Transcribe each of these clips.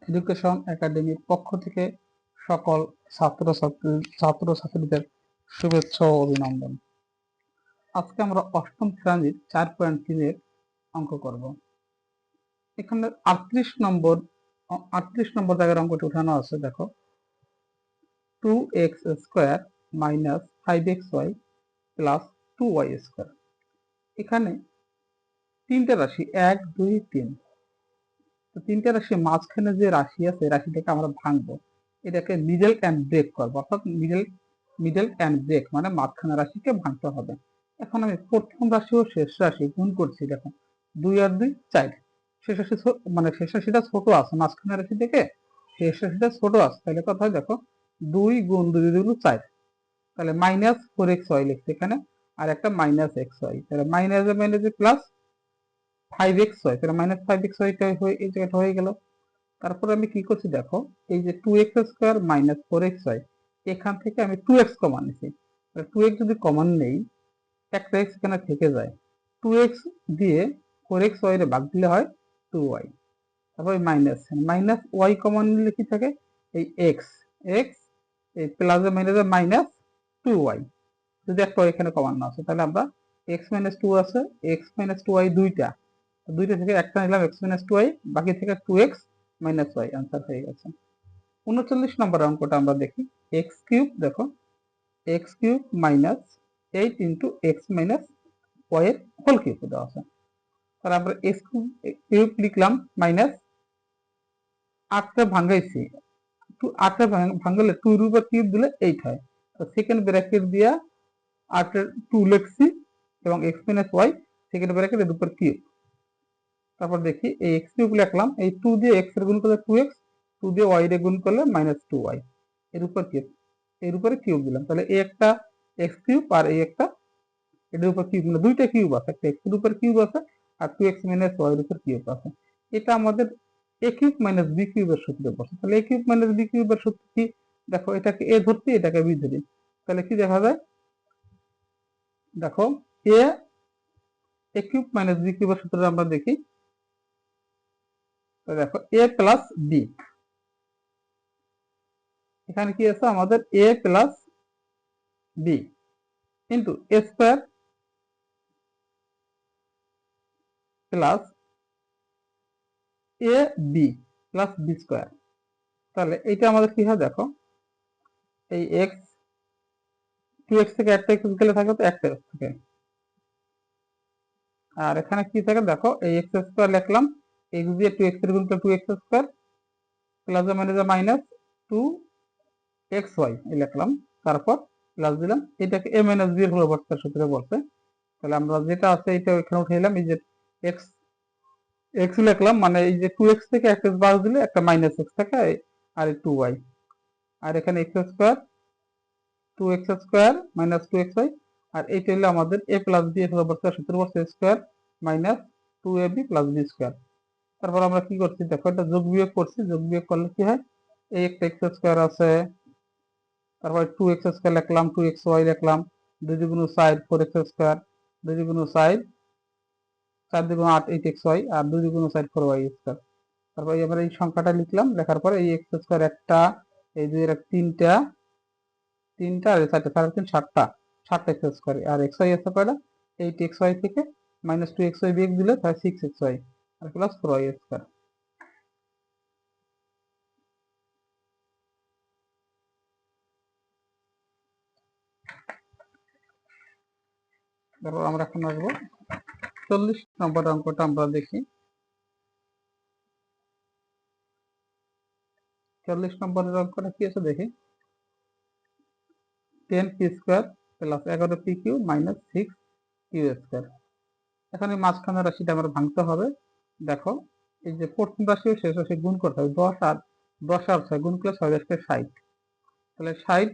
Education একাডেমির পক্ষ থেকে সকল ছাত্রছাত্রীদের শুভেচ্ছা ও অভিনন্দন। আজকে আমরা অষ্টম শ্রেণীর 4.3 অঙ্ক করব। এখানে 38 নম্বর জায়গার অঙ্কটি উঠানো আছে। দেখো, 2x² - 5xy + 2y²। এখানে তিনটা রাশি 1, 2, 3। তো তিনটা রাশি মাঝখানে যে রাশি আছে রাশিটাকে আমরা ভাঙবো, এটাকে মিডল অ্যান্ড ব্রেক করবো, অর্থাৎ মিডল অ্যান্ড ব্রেক মানে মাঝখানে রাশিকে ভাঙতে হবে। এখন আমি প্রথম রাশি ও শেষ রাশি গুণ করছি। দেখো, 2 আর 2 4। শেষ রাশি মানে শেষ রাশিটা ছোট আছে মাঝখানে রাশি থেকে, শেষ রাশিটা ছোট আছে। তাহলে কথা হয়, দেখো 2 গুণ 2 2 4, তাহলে -4xy লিখছি এখানে, আর একটা -xy, তাহলে মাইনাসে মাইনাসে প্লাস 5xy, তাহলে -5xy এই জায়গাটা হয়ে গেল। তারপর আমি কি করছি, দেখো এই যে 2x² - 4xy, এখান থেকে আমি 2x কমন নিছি। 2x যদি কমন নেই, একটা x এখানে থেকে যায়, 2x দিয়ে 4xy এর ভাগ দিলে হয় 2y। তারপর মাইনাস y কমন নিলে কি থাকে, এই x এই প্লাসে মাইনাসে -2y, যদি একটা y এখানে কমন না আছে, তাহলে আমরা x - 2 আছে, x - 2y দুইটা থেকে একটা নিলাম, x - 2y, বাকি থেকে 2x - y, आंसर হয়ে গেছে। 39 নম্বর অঙ্কটা আমরা দেখি। x³ দেখো, x³ - 8 * x - y এর হোল কিউব দেওয়া আছে। তাহলে আমরা x³ লিখলাম, মাইনাস 8টা ভাঙাইছি, 8টা ভাঙলে 2 এর উপর কিউব দিলে 8 হয়। তো সেকেন্ড ব্র্যাকেট দিয়া 8 এর 2 লিখছি এবং x - y সেকেন্ড ব্র্যাকেট এর উপর কিউব। তারপর দেখি এই x³ লিখলাম, এই 2 দিয়ে x এর গুণ করলে 2x, 2 দিয়ে y এর গুণ করলে -2y, এর উপর কিউব, এর উপরে কিউব দিলাম। তাহলে এই একটা x³ আর এই একটা এটার উপর কিউব, মানে দুইটা কিউব আছে, একটা x এর উপর কিউব আছে আর 2x - y এর উপর কিউব আছে। এটা আমাদের a³ - b³ এর সূত্রে বসে। তাহলে a³ - b³ এর সূত্র কি, দেখো এটাকে a ধরছি, এটাকে b ধরি, তাহলে কি দেখা যায়, দেখো a³ - b³ এর সূত্রটা আমরা দেখি। দেখো a প্লাস b, এখানে কি আছে আমাদের a plus b into a square plus a b plus b square. তাহলে এটা আমাদের কি হয়, দেখো এই x 2x থেকে একটা x গেলে থাকে তো একটা x থাকে, আর এখানে কি থাকে, দেখো এই x স্কোয়ার লিখলাম, x দিয়ে 2x এর গুণ করলে 2x square plus minus 2xy লিখলাম, তারপর প্লাস দিলাম, এটাকে a - b এর পরিবর্তনের সূত্রে বলছে। তাহলে আমরা যেটা আছে এটা এখানে উঠে এলাম, এই যে x লিখলাম, মানে এই যে 2x থেকে একটা বাদ দিলে একটা -x থাকে, আর 2y, আর এখানে x square 2x square - 2xy, আর এইটা হলো আমাদের a প্লাস b এর পরিবর্তনের সূত্র বলছে, square minus 2ab plus b square. তারপর আমরা কি করছি, দেখো এটা যোগ বিয়োগ করছি, যোগ বিয়োগ করলে কি হয়, এই একটা x স্কোয়ার আছে, তারপর 2x স্কোয়ার লিখলাম, 2xy লিখলাম, 2 দুগুণ 4 4x স্কোয়ার, 2 দুগুণ 4 4 দুগুণ 8 8xy, আর 2 দুগুণ 4 4y স্কোয়ার। তারপর এবার এই সংখ্যাটা লিখলাম, লেখার পরে এই x স্কোয়ার একটা, এই 2 এর তিনটা, আর 4টা 3 7টা 7x স্কোয়ার, আর xy আছে কয়টা, 8xy থেকে -2xy বিয়োগ দিলে তাহলে 6xy আর প্লাস 4y স্কোয়ার। তারপর আমরা এখন আসবো 40 নম্বর অঙ্কটা আমরা দেখি। 40 নম্বরের অঙ্কটা কি আছে দেখি, 10p² plus 11pq minus 6q square. এখানে মাঝখানে রাশিটা আমরা ভাঙতে হবে। দেখো এই যে প্রথম রাশি ও শেষ রাশি গুণ করতে হবে, 10 আর 6 গুণ করলে 6 10 60, তাহলে 60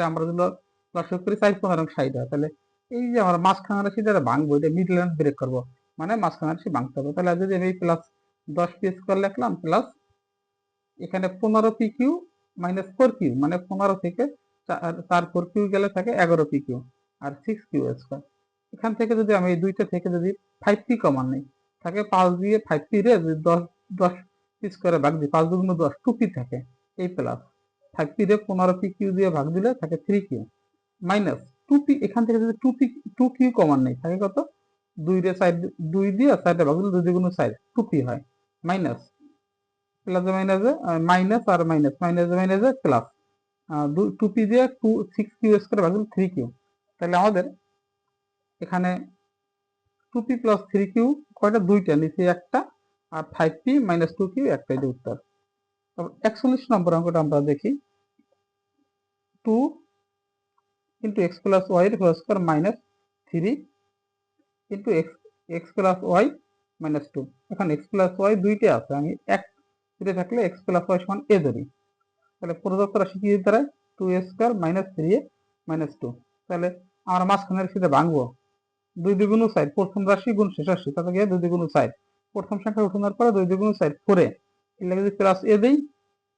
আমরা যদি লসাগু করি 4 15 60 হয়। তাহলে এই যে আমরা মাঝখানে রাশিটা ভাঙবো, এটা মিডল অ্যান্ড ব্রেক করবো, মানে মাঝখানে রাশি ভাঙতে হবে। তাহলে যদি আমি প্লাস 10p² লিখলাম, প্লাস এখানে 15pq মাইনাস 4q, মানে 15 থেকে 4 4q গেলে থাকে 11pq আর 6q স্কোয়ার। এখান থেকে যদি আমি এই দুইটা থেকে যদি 5p কমন নেই, থাকে 5 দিয়ে 5p রে 10 পি স্কোয়ারে ভাগ দিই 5 দুগুণ 10 2p থাকে এই প্লাস 5p রে 15p কিউ দিয়ে ভাগ দিলে থাকে 3q মাইনাস 2p এখান থেকে যদি 2q কমন নেই থাকে কত 2 রে সাইড 2 দিয়ে সাইডে ভাগ দিলে 2 দ্বিগুণ 4 2p হয় মাইনাস প্লাস মাইনাসে মাইনাস আর মাইনাস মাইনাসে প্লাস 2p দিয়ে 6q স্কয়ার ভাগ দিলে 3q তাহলে আমাদের এখানে 2p প্লাস 3q কয়টা দুইটা নিচে একটা আর 5p মাইনাস 2q একটা এটা উত্তর। তারপর 41 নম্বর অঙ্কটা আমরা দেখি 2 ইন্টু এক্স প্লাস ওয়াই এর whole square minus 3 into x plus y minus 2 এখন এক্স প্লাস ওয়াই দুইটা আছে আমি এক ধরে থাকলে এক্স প্লাস ওয়াই সমান এ ধরি তাহলে প্রদত্ত রাশি কি দাঁড়ায় 2a square minus 3a minus 2 তাহলে আমরা মাঝখানের রাশিটা ভাঙবো 2 দ্বিগুণ 4 প্রথম রাশি গুণ শেষ রাশি তাতে গিয়ে 2 দ্বিগুণ 4 প্রথম সংখ্যা উঠানোর পরে 2 দ্বিগুণ 4 4 এর লাগে যদি প্লাস এ দেই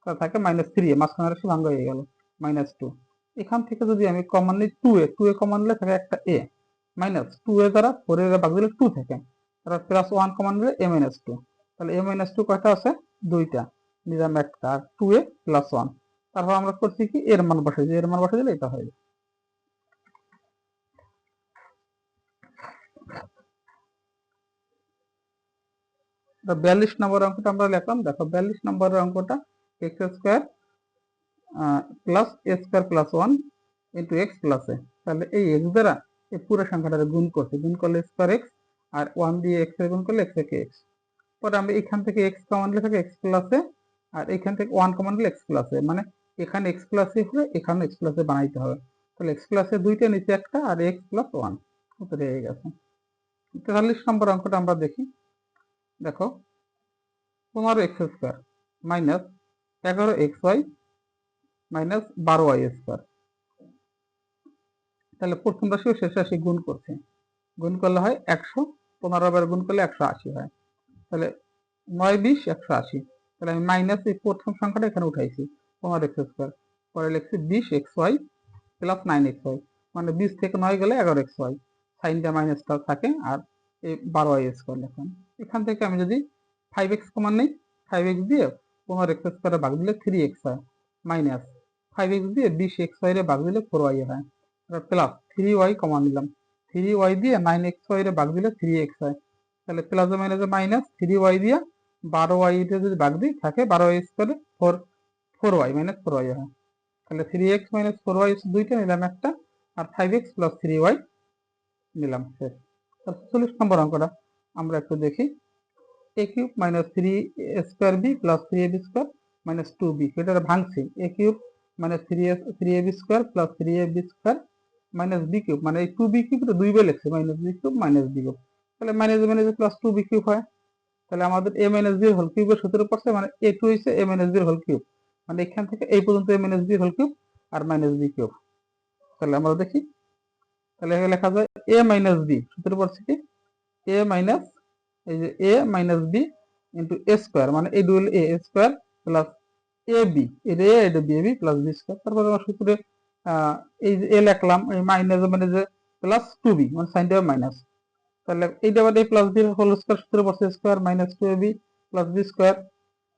তাহলে থাকে মাইনাস 3a মাঝখানের রাশি ভাঙা হয়ে গেল মাইনাস 2 এখান থেকে যদি আমি কমন নিই 2a কমন নিলে থাকে একটা a মাইনাস 2a দ্বারা 4 এর ভাগ দিলে 2 থাকে তারপর প্লাস 1 কমন নিলে a মাইনাস 2 তাহলে a মাইনাস 2 কয়টা আছে দুইটা নিলাম একটা আর 2a প্লাস 1 তারপর আমরা করছি কি এর মান বসাই দিই এর মান বসাই দিলে এটা হয় 42 নম্বর অঙ্কটা আমরা লিখলাম দেখো 42 নম্বরের অঙ্কটা x square plus a square plus 1 into x plus a তাহলে এই এক্স দ্বারা এই পুরো সংখ্যাটা গুণ করছে গুণ করলে স্কয়ার এক্স আর 1 দিয়ে এক্স এর গুণ করলে এক্স একে এক্স পরে আমরা এখান থেকে এক্স কমন নিলে থাকে এক্স প্লাস এ আর এখান থেকে 1 কমন নিলে এক্স প্লাস এ মানে এখানে এক্স প্লাস এ হবে এখানে এক্স প্লাস এ বানাইতে হবে তাহলে এক্স প্লাস এ দুইটা নিচে একটা আর এক্স প্লাস 1 উত্তর হয়ে গেছে 43 নম্বর অঙ্কটা আমরা দেখি দেখো 15x square minus 11xy minus 12y square তাহলে প্রথম রাশি ও শেষ রাশি গুণ করছে গুণ করলে হয় 100 15 বার গুণ করলে 180 হয় তাহলে 9 20 180 তাহলে আমি মাইনাস এই প্রথম সংখ্যাটা এখানে উঠাইছি 15x স্কয়ার পরে লিখছি 20xy প্লাস 9xy মানে 20 থেকে 9 গেলে 11xy সাইনটা মাইনাসটা থাকে আর এই 12y স্কয়ার লিখলাম এখান থেকে আমি যদি 5x কমন নেই 5x দিয়ে 15x স্কয়ারে ভাগ দিলে 3x হয় মাইনাস 5x দিয়ে 20xy রে ভাগ দিলে 4y হয় আর প্লাস 3y কমন নিলাম 3y দিয়ে 9xy রে ভাগ দিলে 3x হয় তাহলে প্লাস মাইনাসে মাইনাস 3y দিয়ে 12y তে যদি ভাগ দিই থাকে 12y স্কয়ারে 4y মাইনাস 4y হয় তাহলে 3x মাইনাস 4y দুইটা নিলাম একটা আর 5x প্লাস 3y নিলাম শেষ 40 নম্বর অঙ্কটা আমরা একটু দেখি a cube minus 3a square b plus 3ab square minus 2b এটা ভাঙছি a cube minus 3ab square plus 3ab square minus b cube মানে এই 2b কিউব তো দুই বার লিখছি minus b cube minus b cube তাহলে minus minus plus 2b cube হয় তাহলে আমাদের a মাইনাস b এর হোল কিউবের সূত্র পড়ছে মানে a2 হইছে a মাইনাস b এর হোল কিউব মানে এখান থেকে এই পর্যন্ত a মাইনাস b এর হোল কিউব আর মাইনাস b কিউব তাহলে আমরা দেখি তাহলে লেখা যায় a মাইনাস b সূত্র পড়ছে কি a মাইনাস এই যে a minus b into a square মানে এই দুই a স্কয়ার প্লাস ab এটা a এটা b ab plus b square তারপর আমরা সূত্রে এই যে a লিখলাম এই মাইনাস মানে যে প্লাস 2b মানে সাইনটা মাইনাস তাহলে এইটা আবার a plus b whole square সূত্রে বসে square minus 2ab plus b square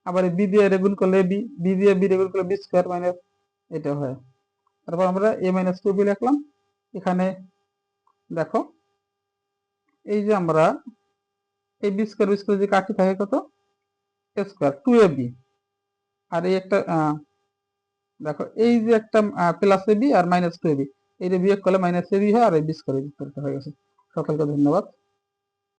আবার b দিয়ে গুণ করলে b দিয়ে b গুণ করলে b স্কয়ার মাইনাস এটা হয় তারপর আমরা a মাইনাস 2b লিখলাম এখানে দেখো এই যে আমরা এই বি স্কয়ার যে কাটি থাকে কত a স্কয়ার 2ab আর এই একটা দেখো এই যে একটা প্লাস ab আর মাইনাস 2ab এইটা বিয়োগ করলে মাইনাস ab হয় আর এই বি স্কয়ার হয়ে গেছে সকলকে ধন্যবাদ।